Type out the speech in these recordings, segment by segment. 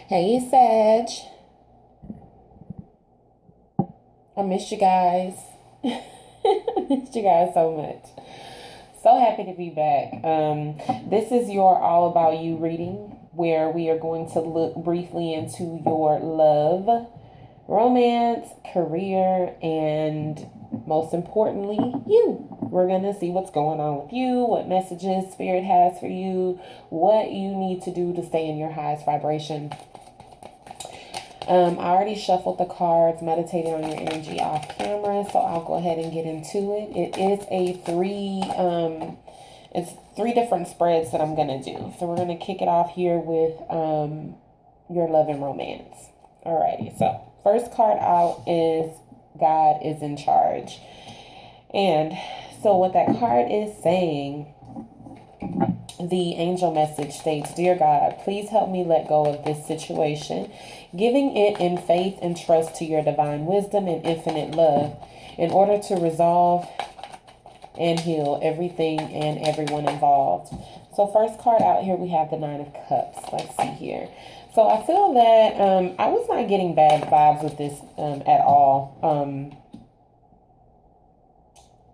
Hey, Sag. I missed you guys. I missed you guys so much. So happy to be back. This is your All About You reading, where we are going to look briefly into your love, romance, career, and most importantly, you. We're going to see what's going on with you, what messages Spirit has for you, what you need to do to stay in your highest vibration. I already shuffled the cards, meditated on your energy off camera, so I'll go ahead and get into it. It is it's three different spreads that I'm gonna do. So we're gonna kick it off here with your love and romance. Alrighty, so first card out is God is in charge. And so what that card is saying, the angel message states, Dear God, please help me let go of this situation, giving it in faith and trust to your divine wisdom and infinite love in order to resolve and heal everything and everyone involved. So first card out here, we have the Nine of Cups. Let's see here. So I feel that I was not getting bad vibes with this at all.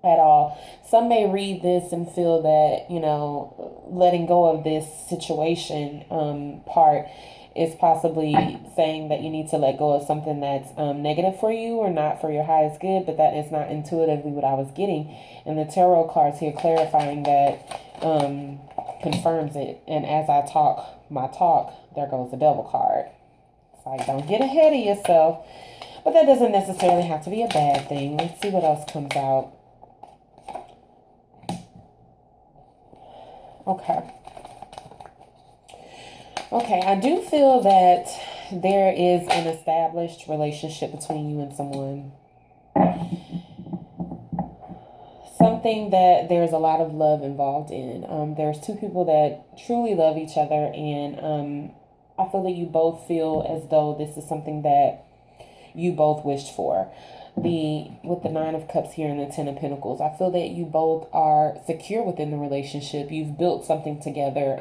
At all. Some may read this and feel that, letting go of this situation part is possibly saying that you need to let go of something that's negative for you or not for your highest good, but that is not intuitively what I was getting. And the tarot cards here clarifying that confirms it. And as I talk my talk, there goes the Devil card. It's like, don't get ahead of yourself. But that doesn't necessarily have to be a bad thing. Let's see what else comes out. Okay, I do feel that there is an established relationship between you and someone. Something that there's a lot of love involved in. There's two people that truly love each other, and I feel that you both feel as though this is something that you both wished for. With the Nine of Cups here and the Ten of Pentacles, I feel that you both are secure within the relationship. You've built something together.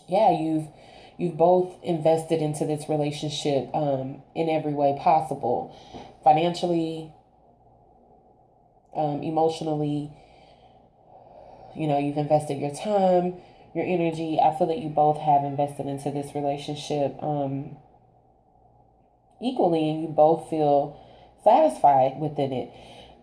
You've both invested into this relationship in every way possible, financially, emotionally. You've invested your time, your energy. I feel that you both have invested into this relationship equally, and you both feel satisfied within it.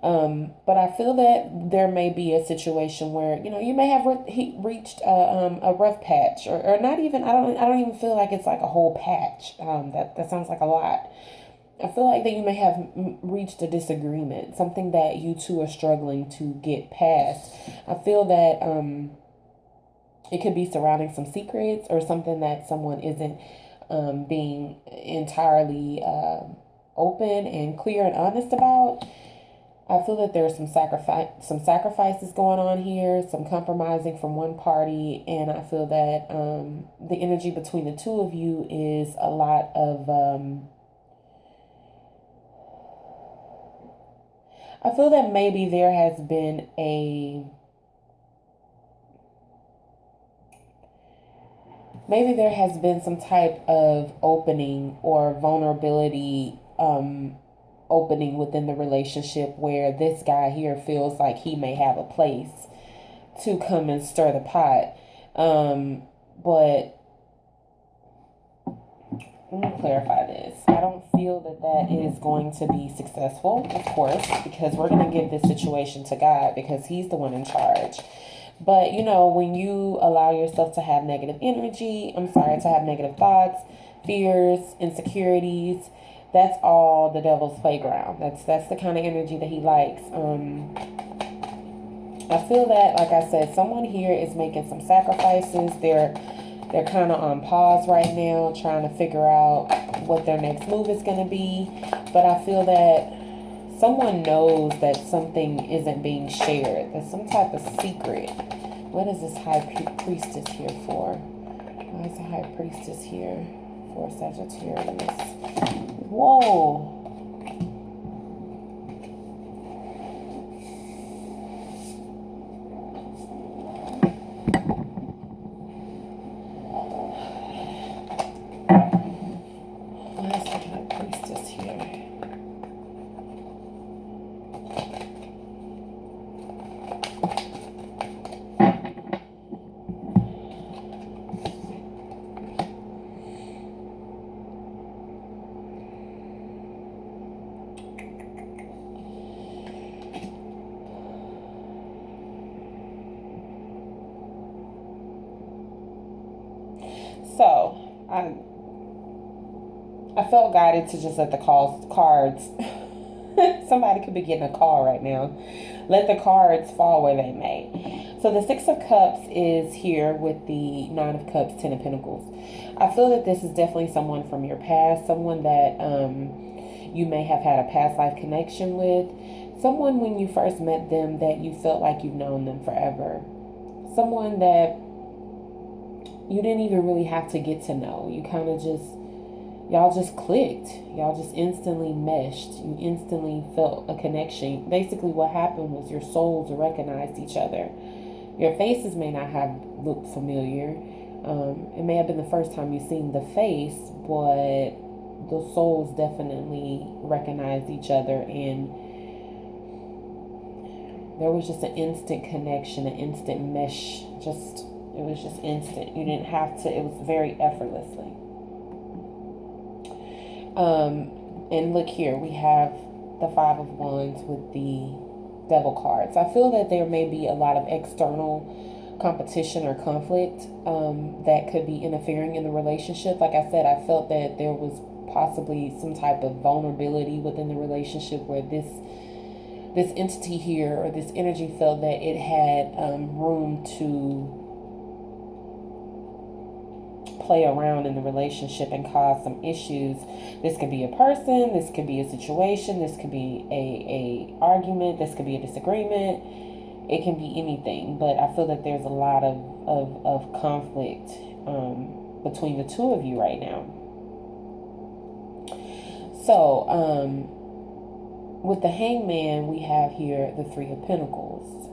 But I feel that there may be a situation where you may have reached a rough patch, or not even. I don't even feel like it's like a whole patch. That sounds like a lot. I feel like that you may have reached a disagreement, something that you two are struggling to get past. I feel that it could be surrounding some secrets or something that someone isn't being entirely open and clear and honest about. I feel that there's some sacrifices going on here, some compromising from one party, and I feel that the energy between the two of you is a lot of. I feel that maybe there has been some type of opening or vulnerability opening within the relationship where this guy here feels like he may have a place to come and stir the pot. But let me clarify this. I don't feel that is going to be successful, of course, because we're going to give this situation to God because he's the one in charge. But, when you allow yourself to have negative to have negative thoughts, fears, insecurities, that's all the devil's playground. That's the kind of energy that he likes. I feel that, like I said, someone here is making some sacrifices. They're kind of on pause right now, trying to figure out what their next move is going to be. But I feel that someone knows that something isn't being shared. There's some type of secret. What is this High Priestess here for? Why is the High Priestess here for Sagittarius? Whoa. So, I felt guided to just let the cards. Somebody could be getting a call right now. Let the cards fall where they may. So the Six of Cups is here with the Nine of Cups, Ten of Pentacles. I feel that this is definitely someone from your past, someone that you may have had a past life connection with, someone when you first met them that you felt like you've known them forever, someone that you didn't even really have to get to know. You kind of just, y'all just clicked. Y'all just instantly meshed. You instantly felt a connection. Basically what happened was your souls recognized each other. Your faces may not have looked familiar. It may have been the first time you've seen the face, but the souls definitely recognized each other, and there was just an instant connection, an instant mesh. It was just instant. You didn't have to, it was very effortlessly. And look here, we have the Five of Wands with the Devil cards. I feel that there may be a lot of external competition or conflict that could be interfering in the relationship. Like I said, I felt that there was possibly some type of vulnerability within the relationship where this entity here, or this energy, felt that it had room to play around in the relationship and cause some issues. This could be a person, this could be a situation, this could be a argument, this could be a disagreement. It can be anything, but I feel that there's a lot of conflict between the two of you right now. So, with the Hangman, we have here the Three of Pentacles.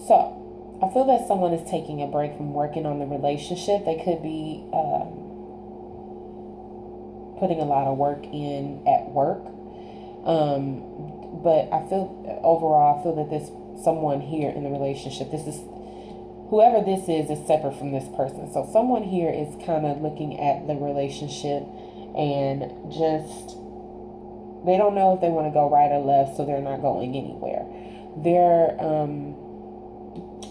So, I feel that someone is taking a break from working on the relationship. They could be putting a lot of work in at work. But I feel, overall, I feel that this someone here in the relationship, whoever this is separate from this person. So someone here is kind of looking at the relationship and just, they don't know if they want to go right or left, so they're not going anywhere. They're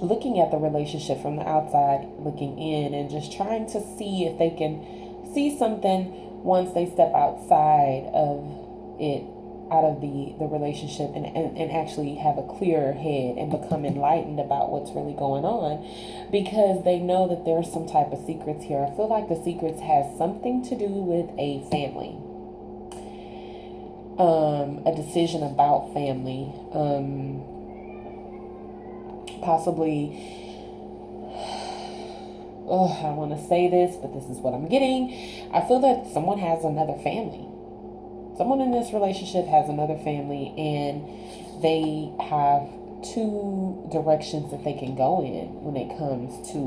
looking at the relationship from the outside, looking in, and just trying to see if they can see something once they step outside of it, out of the relationship, and actually have a clearer head and become enlightened about what's really going on, because they know that there's some type of secrets here. I feel like the secrets has something to do with a family, a decision about family, possibly, I want to say this, but this is what I'm getting. I feel that someone has another family. Someone in this relationship has another family, and they have two directions that they can go in when it comes to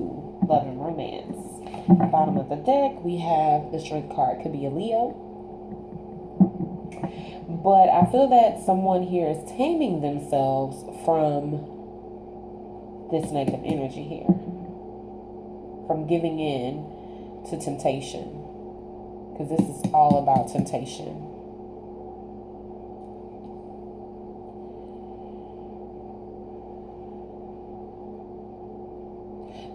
love and romance. Bottom of the deck, we have the Strength card. Could be a Leo. But I feel that someone here is taming themselves from this negative energy here, from giving in to temptation, because this is all about temptation.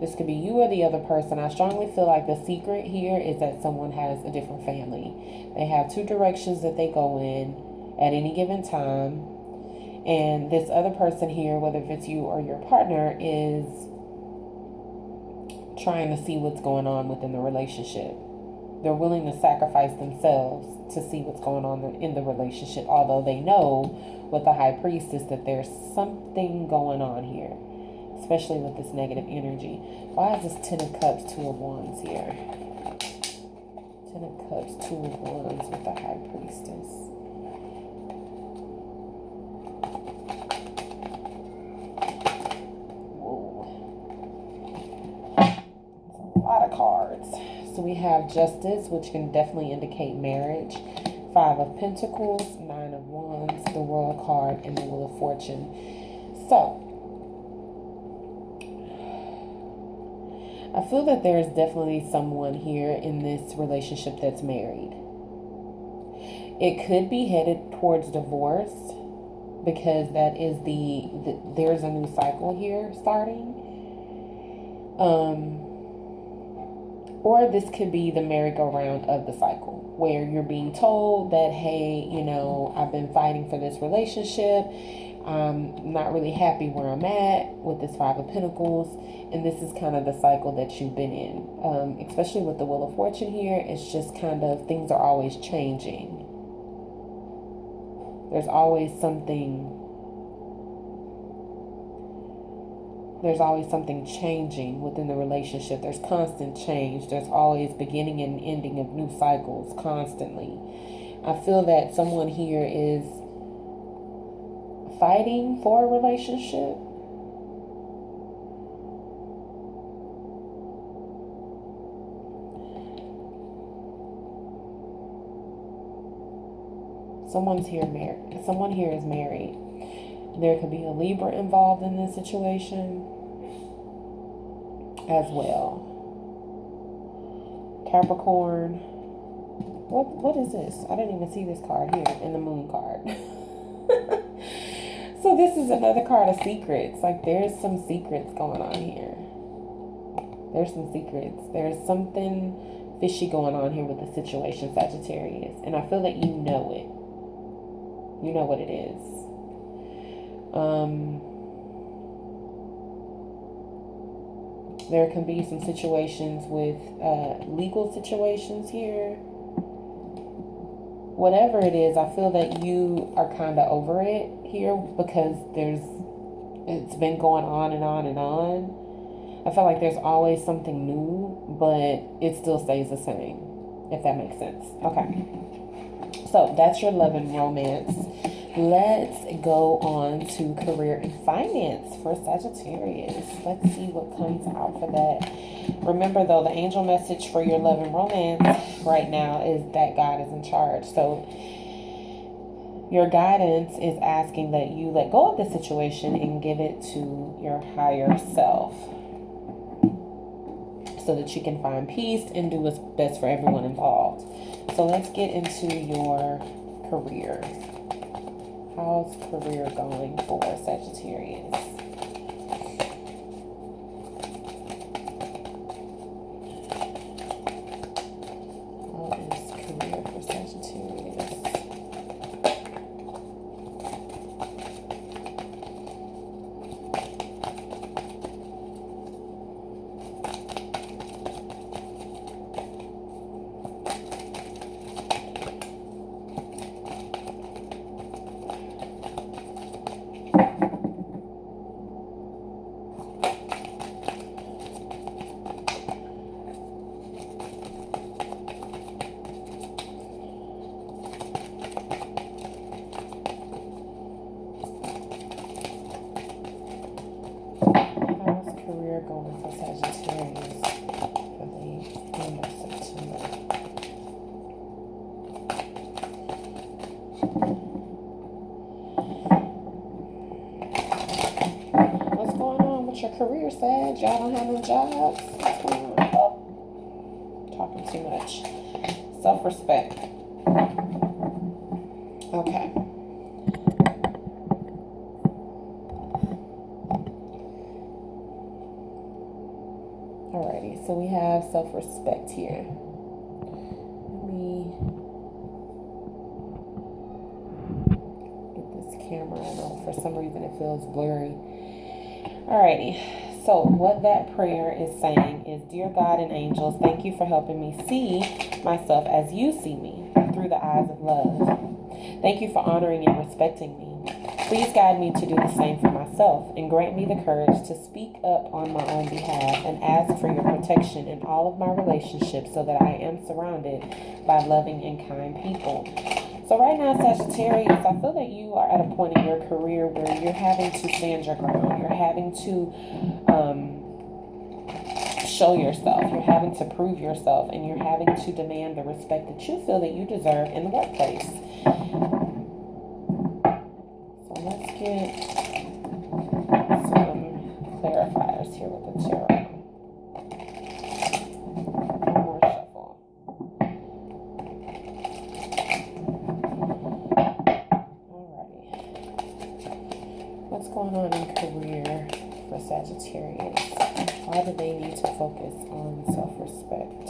This could be you or the other person. I strongly feel like the secret here is that someone has a different family. They have two directions that they go in at any given time. And this other person here, whether if it's you or your partner, is trying to see what's going on within the relationship. They're willing to sacrifice themselves to see what's going on in the relationship, although they know with the High Priestess that there's something going on here, especially with this negative energy. Why is this Ten of Cups, Two of Wands here? Ten of Cups, Two of Wands with the High Priestess. Cards. So we have Justice, which can definitely indicate marriage. Five of Pentacles, Nine of Wands, the Royal card, and the Wheel of Fortune. So I feel that there's definitely someone here in this relationship that's married. It could be headed towards divorce, because that is there's a new cycle here starting. Or this could be the merry-go-round of the cycle, where you're being told that, hey, you know, I've been fighting for this relationship. I'm not really happy where I'm at with this Five of Pentacles. And this is kind of the cycle that you've been in. Especially with the Wheel of Fortune here, it's just kind of things are always changing. There's always something changing within the relationship. There's constant change. There's always beginning and ending of new cycles constantly. I feel that someone here is fighting for a relationship. Someone here is married. There could be a Libra involved in this situation as well. Capricorn. What is this? I didn't even see this card here in the Moon card. So this is another card of secrets. Like there's some secrets going on here. There's some secrets. There's something fishy going on here with the situation, Sagittarius. And I feel that you know it. You know what it is. There can be some situations with legal situations here. Whatever it is, I feel that you are kind of over it here because it's been going on and on and on. I feel like there's always something new, but it still stays the same, if that makes sense. Okay. So that's your love and romance. Let's go on to career and finance for Sagittarius. Let's see what comes out for that. Remember, though, the angel message for your love and romance right now is that God is in charge. So your guidance is asking that you let go of the situation and give it to your higher self so that you can find peace and do what's best for everyone involved. So let's get into your career. How's career going for Sagittarius? How is career for Sagittarius? Going for Sagittarius for the end of September. What's going on with your career, Sag? Y'all don't have no jobs? What's going on? Oh, talking too much. Self-respect. Okay. Alrighty, so we have self-respect here. Let me get this camera. I know for some reason it feels blurry. Alrighty, so what that prayer is saying is, Dear God and angels, thank you for helping me see myself as you see me, through the eyes of love. Thank you for honoring and respecting me. Please guide me to do the same for myself and grant me the courage to speak up on my own behalf and ask for your protection in all of my relationships so that I am surrounded by loving and kind people. So right now, Sagittarius, I feel that you are at a point in your career where you're having to stand your ground. You're having to show yourself. You're having to prove yourself, and you're having to demand the respect that you feel that you deserve in the workplace. Let's get some clarifiers here with the tarot. One more shuffle. Alrighty. What's going on in career for Sagittarius? Why did they may need to focus on self-respect.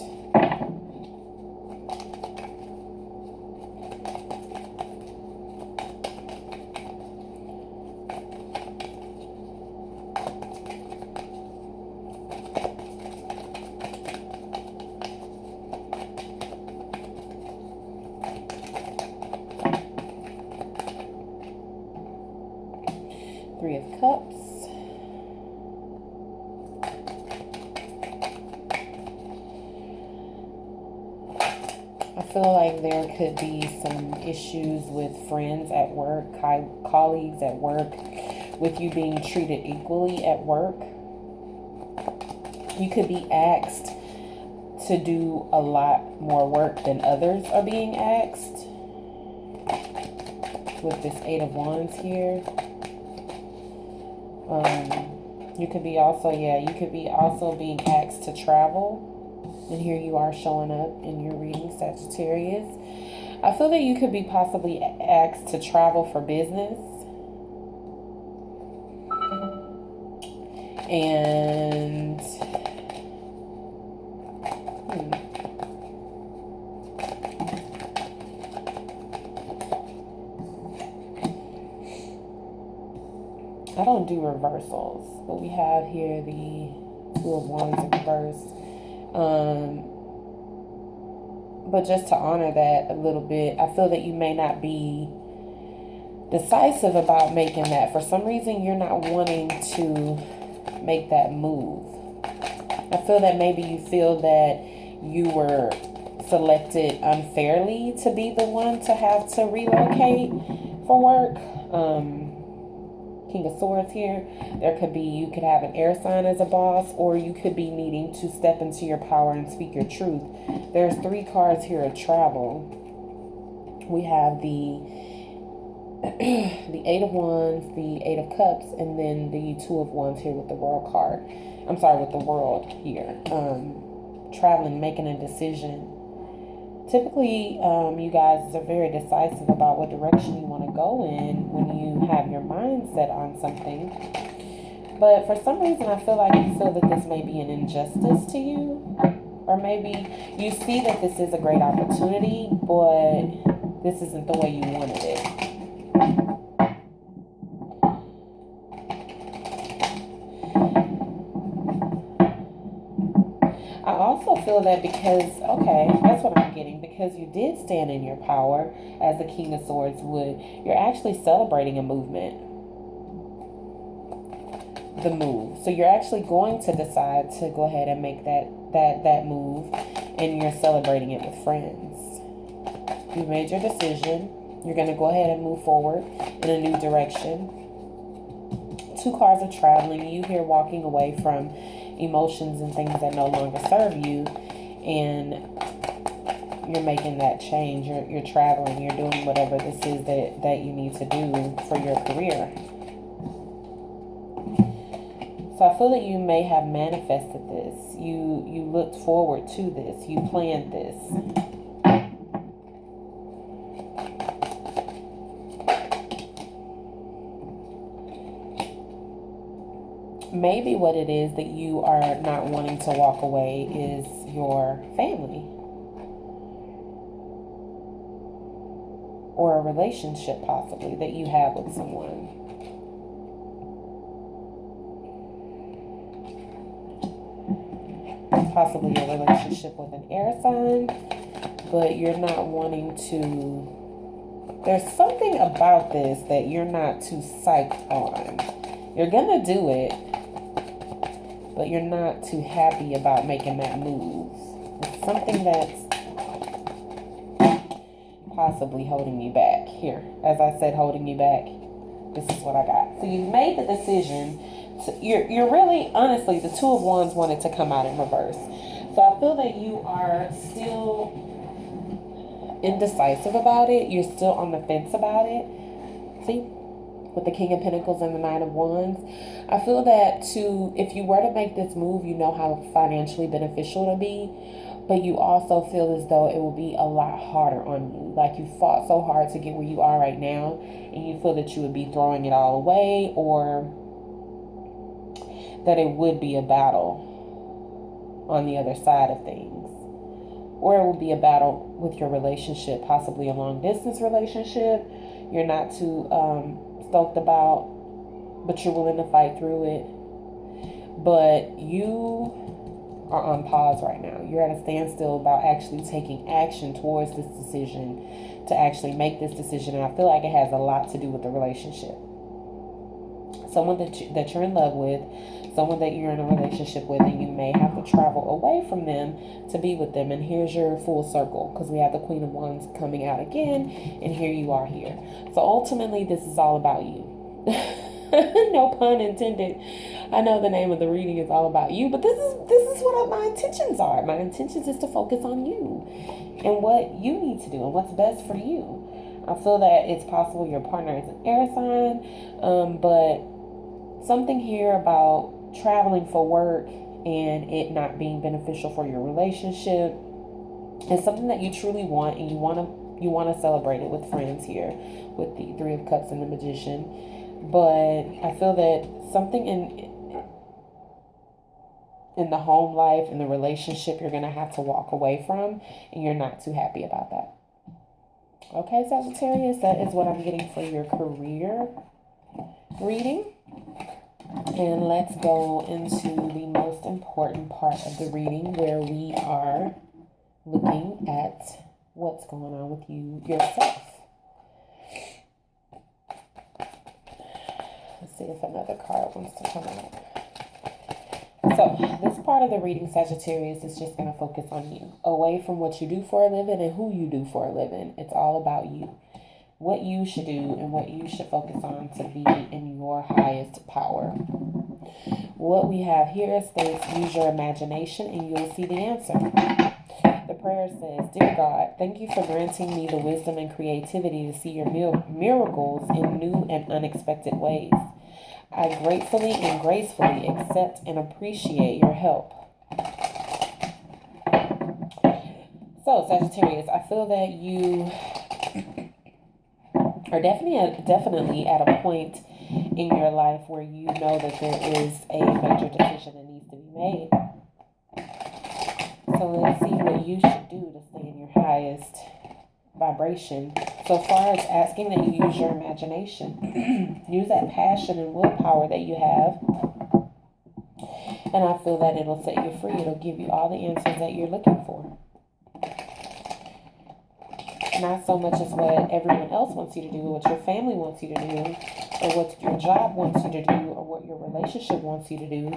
Three of Cups. I feel like there could be some issues with friends at work, colleagues at work, with you being treated equally at work. You could be asked to do a lot more work than others are being asked. With this Eight of Wands here. You could be also, being asked to travel. And here you are showing up in your reading, Sagittarius. I feel that you could be possibly asked to travel for business. And I don't do reversals, but we have here the Two of Wands in reverse. But just to honor that a little bit, I feel that you may not be decisive about making that. For some reason, you're not wanting to make that move. I feel that maybe you feel that you were selected unfairly to be the one to have to relocate for work. King of Swords here. There could be, you could have an air sign as a boss, or you could be needing to step into your power and speak your truth. There's three cards here of travel. We have the Eight of Wands, the Eight of Cups, and then the Two of Wands here with the World card. I'm sorry, with the World here. Traveling, making a decision. Typically, you guys are very decisive about what direction you want to go in when you have your mind set on something. But for some reason, I feel like you feel that this may be an injustice to you. Or maybe you see that this is a great opportunity, but this isn't the way you wanted it. I also feel that because, that's what I'm getting. Because you did stand in your power, as the King of Swords would, you're actually celebrating a movement. The move. So you're actually going to decide to go ahead and make that move, and you're celebrating it with friends. You've made your decision. You're going to go ahead and move forward in a new direction. Two cards of traveling. You here walking away from emotions and things that no longer serve you, and you're making that change. You're traveling. You're doing whatever this is that you need to do for your career. So I feel that you may have manifested this. You looked forward to this. You planned this. Maybe what it is that you are not wanting to walk away is your family. Or a relationship possibly that you have with someone. Possibly a relationship with an air sign, but you're not wanting to. There's something about this that you're not too psyched on. You're gonna do it, but you're not too happy about making that move. It's something that's possibly holding you back. Here, as I said, holding you back. This is what I got. So you've made the decision. You're really, honestly, the Two of Wands wanted to come out in reverse. So I feel that you are still indecisive about it. You're still on the fence about it. See? With the King of Pentacles and the Nine of Wands. I feel that if you were to make this move, you know how financially beneficial it'll be. But you also feel as though it will be a lot harder on you. Like you fought so hard to get where you are right now. And you feel that you would be throwing it all away, or that it would be a battle. on the other side of things. Or it will be a battle with your relationship, possibly a long distance relationship. You're not too stoked about, but you're willing to fight through it. But you are on pause right now. You're at a standstill about actually taking action towards this decision, to actually make this decision. And I feel like it has a lot to do with the relationship. Someone that you're in love with, someone that you're in a relationship with, and you may have to travel away from them to be with them. And here's your full circle, because we have the Queen of Wands coming out again, and here you are here. So ultimately, this is all about you. No pun intended. I know the name of the reading is all about you, but this is what my intentions are. My intentions is to focus on you and what you need to do and what's best for you. I feel that it's possible your partner is an air sign, but something here about traveling for work and it not being beneficial for your relationship is something that you truly want, and you want to celebrate it with friends here with the Three of Cups and the Magician. But I feel that something in the home life, in the relationship, you're going to have to walk away from, and you're not too happy about that. Okay, Sagittarius, that is what I'm getting for your career reading. And let's go into the most important part of the reading, where we are looking at what's going on with you yourself. Let's see if another card wants to come out. So this part of the reading, Sagittarius, is just going to focus on you. Away from what you do for a living and who you do for a living. It's all about you. What you should do and what you should focus on to be in your highest power. What we have here states, use your imagination and you'll see the answer. The prayer says, Dear God, thank you for granting me the wisdom and creativity to see your miracles in new and unexpected ways. I gratefully and gracefully accept and appreciate your help. So, Sagittarius, I feel that you are definitely at a point in your life where you know that there is a major decision that needs to be made. So let's see what you should do to stay in your highest vibration. So far, it's asking that you use your imagination. Use that passion and willpower that you have. And I feel that it'll set you free. It'll give you all the answers that you're looking for. Not so much as what everyone else wants you to do, what your family wants you to do, or what your job wants you to do, or what your relationship wants you to do.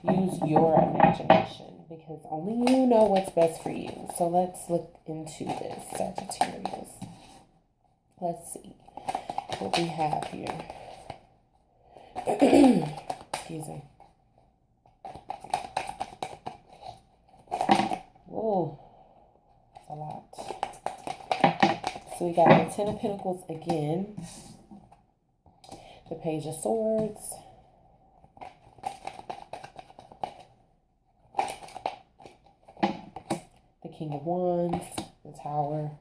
Use your imagination, because only you know what's best for you. So let's look into this, Sagittarius. Let's see what we have here. Excuse me. Oh, it's a lot. So we got the Ten of Pentacles again, the Page of Swords, the King of Wands, the Tower,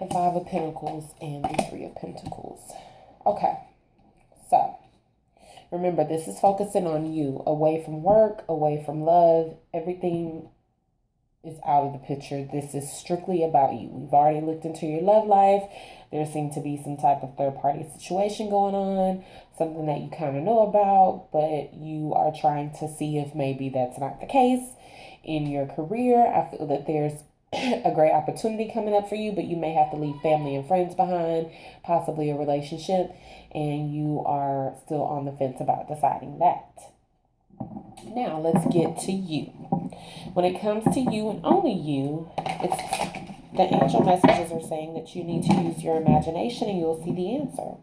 the Five of Pentacles, and the Three of Pentacles. Okay, so remember, this is focusing on you, away from work, away from love. Everything is out of the picture. This is strictly about you. We've already looked into your love life. There seems to be some type of third-party situation going on, something that you kind of know about, but you are trying to see if maybe that's not the case. In your career, I feel that there's a great opportunity coming up for you, but you may have to leave family and friends behind, possibly a relationship, and you are still on the fence about deciding that. Now, let's get to you. When it comes to you and only you, it's the angel messages are saying that you need to use your imagination and you'll see the answer.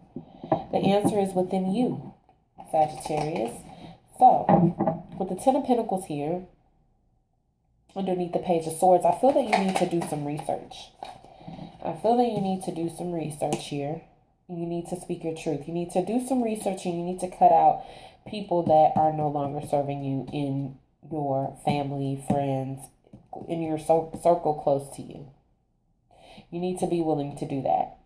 The answer is within you, Sagittarius. So, with the Ten of Pentacles here, underneath the Page of Swords, I feel that you need to do some research. Here. You need to speak your truth. You need to do some research, and you need to cut out people that are no longer serving you in your family, friends, in your circle close to you. You need to be willing to do that.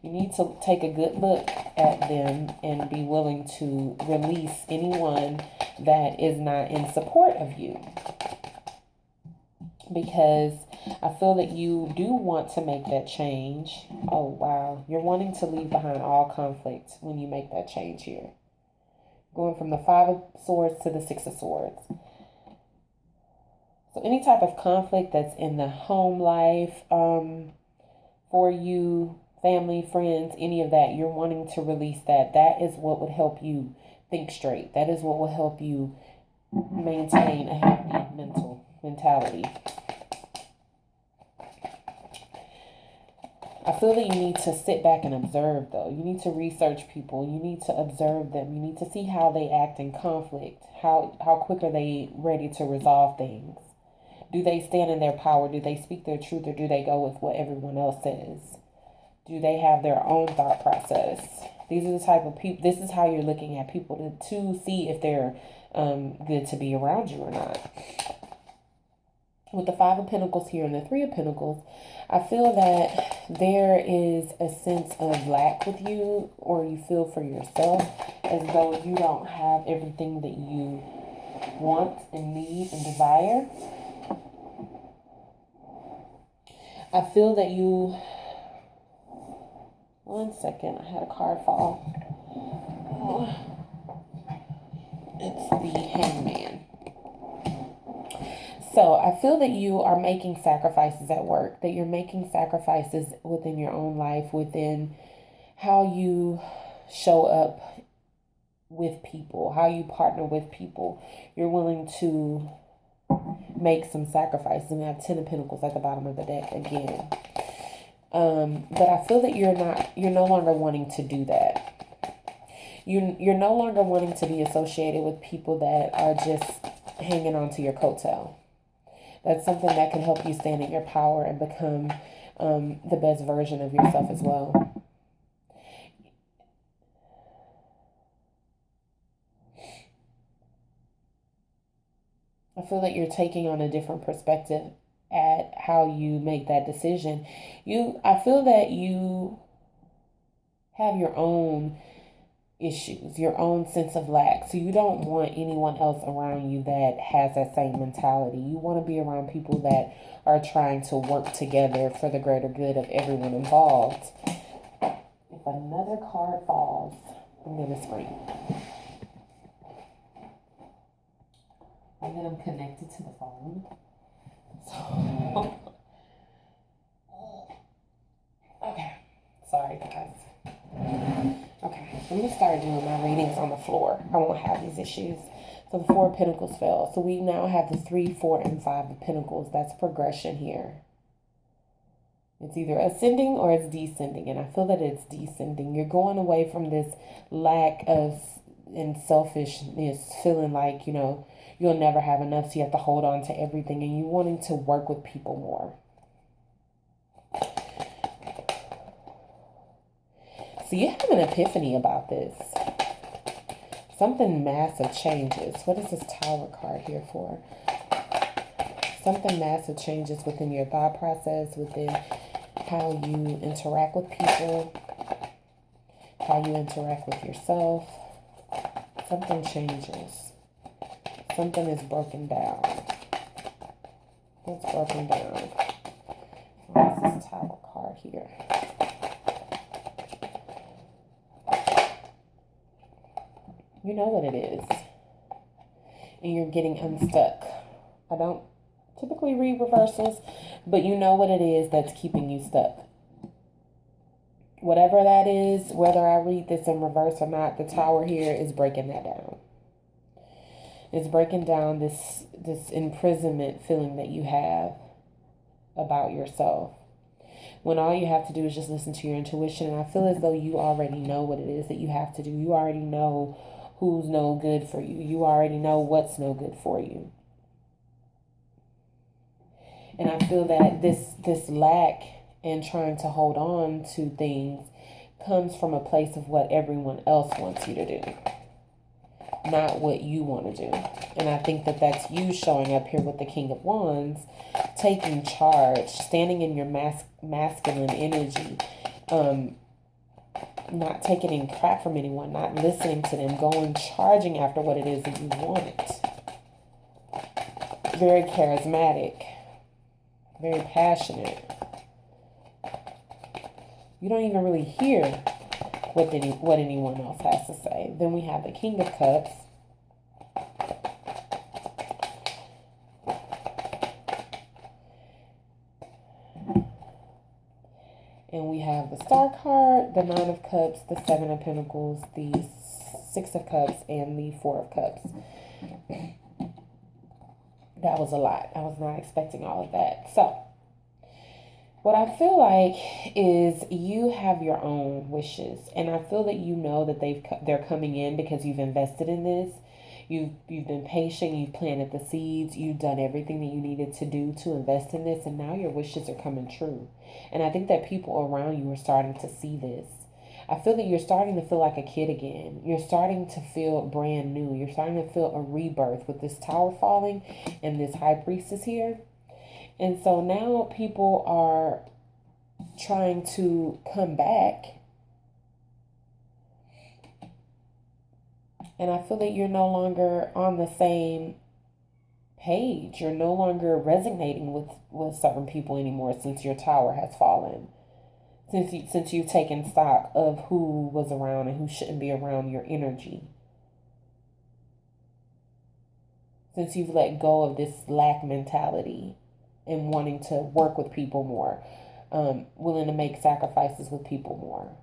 You need to take a good look at them and be willing to release anyone that is not in support of you. Because I feel that you do want to make that change. Oh, wow. You're wanting to leave behind all conflict when you make that change here. Going from the Five of Swords to the Six of Swords. So any type of conflict that's in the home life for you, family, friends, any of that, you're wanting to release that. That is what would help you think straight. That is what will help you maintain a healthy mentality. I feel that you need to sit back and observe, though. You need to research people. You need to observe them. You need to see how they act in conflict. How quick are they ready to resolve things? Do they stand in their power? Do they speak their truth, or do they go with what everyone else says? Do they have their own thought process? These are the type of people. This is how you're looking at people to see if they're good to be around you or not. With the Five of Pentacles here and the Three of Pentacles, I feel that there is a sense of lack with you, or you feel for yourself as though you don't have everything that you want and need and desire. I feel that you... One second, I had a card fall. It's the Hangman. So I feel that you are making sacrifices at work, that you're making sacrifices within your own life, within how you show up with people, how you partner with people. You're willing to make some sacrifices. And we have 10 of Pentacles at the bottom of the deck again. But I feel that you're no longer wanting to do that. You're no longer wanting to be associated with people that are just hanging on to your coattail. That's something that can help you stand in your power and become the best version of yourself as well. I feel that you're taking on a different perspective at how you make that decision. I feel that you have your own issues, your own sense of lack. So you don't want anyone else around you that has that same mentality. You want to be around people that are trying to work together for the greater good of everyone involved. If another card falls, I'm going to scream. And then I'm connected to the phone. So, okay. Sorry, guys. Okay, I'm going to start doing my readings on the floor. I won't have these issues. So the Four of Pentacles fell. So we now have the 3, 4, and 5 of Pentacles. That's progression here. It's either ascending or it's descending. And I feel that it's descending. You're going away from this lack of and selfishness, feeling like, you'll never have enough, so you have to hold on to everything. And you wanting to work with people more. So you have an epiphany about this. Something massive changes. What is this Tower card here for? Something massive changes within your thought process, within how you interact with people, how you interact with yourself. Something changes. Something is broken down. What's broken down? What is this Tower card here? You know what it is. And you're getting unstuck. I don't typically read reversals, but you know what it is that's keeping you stuck. Whatever that is, whether I read this in reverse or not, the Tower here is breaking that down. It's breaking down this imprisonment feeling that you have about yourself. When all you have to do is just listen to your intuition. And I feel as though you already know what it is that you have to do. You already know who's no good for you. You already know what's no good for you. And I feel that this lack and trying to hold on to things comes from a place of what everyone else wants you to do. not what you want to do. And I think that that's you showing up here with the King of Wands, taking charge, standing in your masculine energy, not taking any crap from anyone, not listening to them, going charging after what it is that you want. Very charismatic, very passionate. You don't even really hear what anyone else has to say. Then we have the King of Cups. And we have the Star card, the Nine of Cups, the Seven of Pentacles, the Six of Cups, and the Four of Cups. That was a lot. I was not expecting all of that. So, what I feel like is you have your own wishes, and I feel that you know that they're coming in because you've invested in this. You've been patient. You've planted the seeds. You've done everything that you needed to do to invest in this, and now your wishes are coming true. And I think that people around you are starting to see this. I feel that you're starting to feel like a kid again. You're starting to feel brand new. You're starting to feel a rebirth with this tower falling and this high priestess here. And so now people are trying to come back. And I feel that you're no longer on the same page. You're no longer resonating with certain people anymore since your tower has fallen. Since you've taken stock of who was around and who shouldn't be around your energy. Since you've let go of this lack mentality and wanting to work with people more, willing to make sacrifices with people more.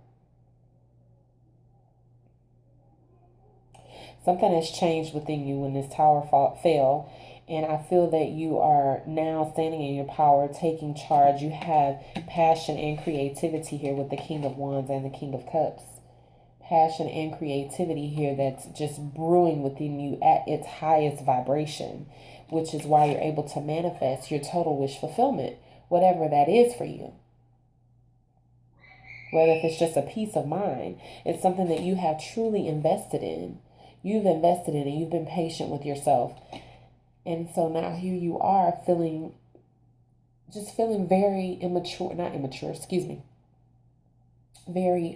Something has changed within you when this tower fell, and I feel that you are now standing in your power, taking charge. You have passion and creativity here with the King of Wands and the King of Cups. Passion and creativity here that's just brewing within you at its highest vibration, which is why you're able to manifest your total wish fulfillment, whatever that is for you. Whether if it's just a peace of mind, it's something that you have truly invested in. You've invested in it. You've been patient with yourself. And so now here you are feeling very very,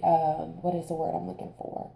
what is the word I'm looking for?